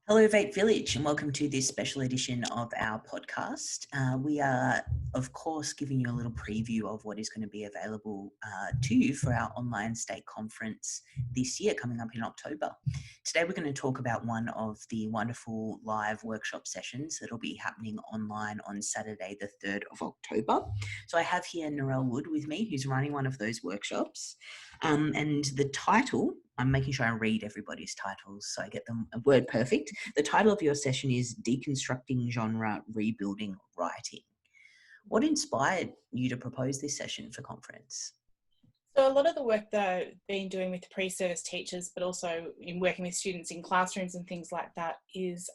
Hello, Vape Village, and welcome to this special edition of our podcast. We are, of course, giving you a little preview of what is going to be available to you for our online state conference this year, coming up in October. Today, we're going to talk about one of the wonderful live workshop sessions that will be happening online on Saturday, the 3rd of October. So I have here Narelle Wood with me, who's running one of those workshops. And the title, I'm making sure I read everybody's titles so I get them a word perfect. The title of your session is Deconstructing Genre, Rebuilding Writing. What inspired you to propose this session for conference? So a lot of the work that I've been doing with pre-service teachers, but also in working with students in classrooms and things like that, is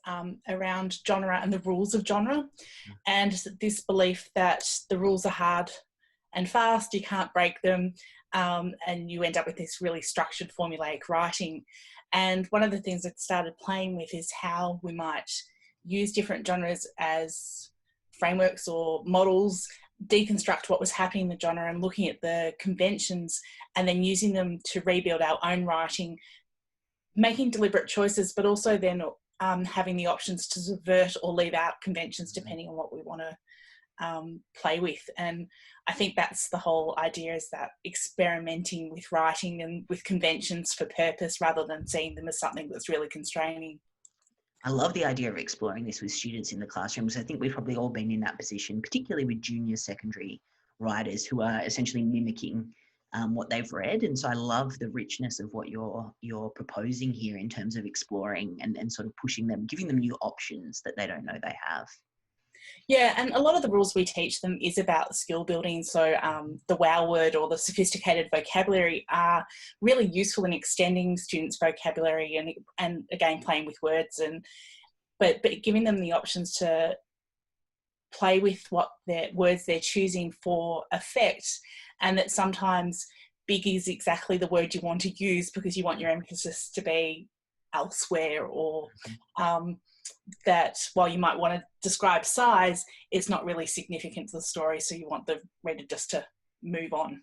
around genre and the rules of genre, and this belief that the rules are hard and fast, you can't break them, and you end up with this really structured formulaic writing. And one of the things that started playing with is how we might use different genres as frameworks or models, deconstruct what was happening in the genre and looking at the conventions and then using them to rebuild our own writing, making deliberate choices, but also then having the options to subvert or leave out conventions depending on what we want to play with. And I think that's the whole idea, is that experimenting with writing and with conventions for purpose rather than seeing them as something that's really constraining. I love the idea of exploring this with students in the classrooms. I think we've probably all been in that position, particularly with junior secondary writers who are essentially mimicking what they've read. And so I love the richness of what you're proposing here in terms of exploring and sort of pushing them, giving them new options that they don't know they have. Yeah, and a lot of the rules we teach them is about skill building. So the wow word or the sophisticated vocabulary are really useful in extending students' vocabulary and again, playing with words, but giving them the options to play with what their words they're choosing for effect, and that sometimes big is exactly the word you want to use because you want your emphasis to be elsewhere, or that while you might want to describe size, it's not really significant to the story, so you want the reader just to move on.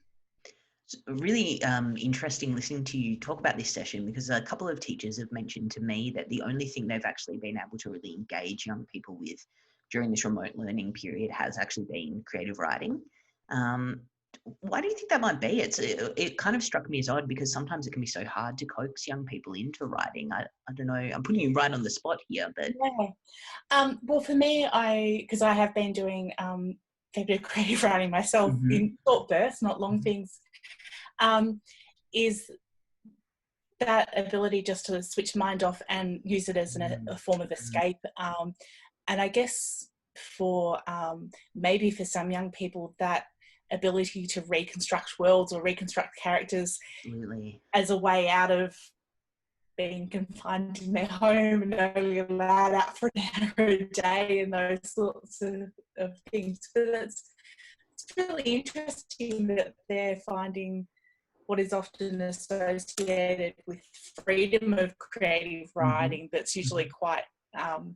It's really interesting listening to you talk about this session, because a couple of teachers have mentioned to me that the only thing they've actually been able to really engage young people with during this remote learning period has actually been creative writing. Why do you think that might be? It kind of struck me as odd, because sometimes it can be so hard to coax young people into writing. I don't know, I'm putting you right on the spot here, but yeah. Well, for me, because I have been doing a bit of creative writing myself in short bursts, not long things, is that ability just to switch mind off and use it as a form of escape. And I guess for maybe for some young people, that ability to reconstruct worlds or reconstruct characters as a way out of being confined in their home and only allowed out for an hour a day and those sorts of things. But it's really interesting that they're finding what is often associated with freedom of creative writing, that's usually quite, and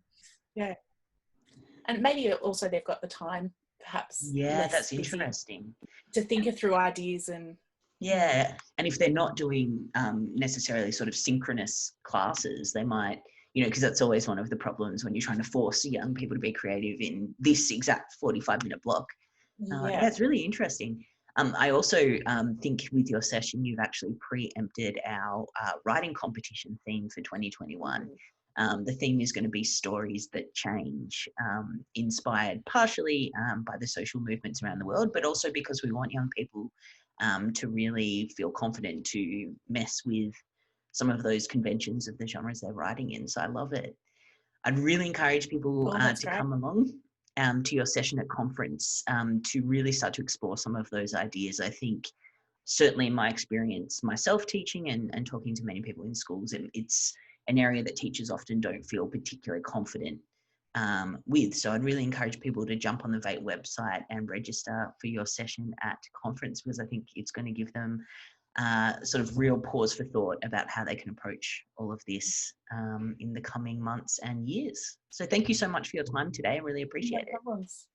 maybe also they've got the time, perhaps. Yeah, that's interesting. To think through ideas and... Yeah, and if they're not doing necessarily sort of synchronous classes, they might, because that's always one of the problems when you're trying to force young people to be creative in this exact 45-minute block. Yeah, it's really interesting. I also think with your session, you've actually preempted our writing competition theme for 2021. The theme is going to be stories that change, inspired partially by the social movements around the world, but also because we want young people to really feel confident to mess with some of those conventions of the genres they're writing in. So I love it. I'd really encourage people to come along to your session at conference to really start to explore some of those ideas. I think certainly in my experience, myself teaching and talking to many people in schools, it's an area that teachers often don't feel particularly confident with. So I'd really encourage people to jump on the VATE website and register for your session at conference, because I think it's going to give them sort of real pause for thought about how they can approach all of this in the coming months and years. So thank you so much for your time today. I really appreciate it. No problems.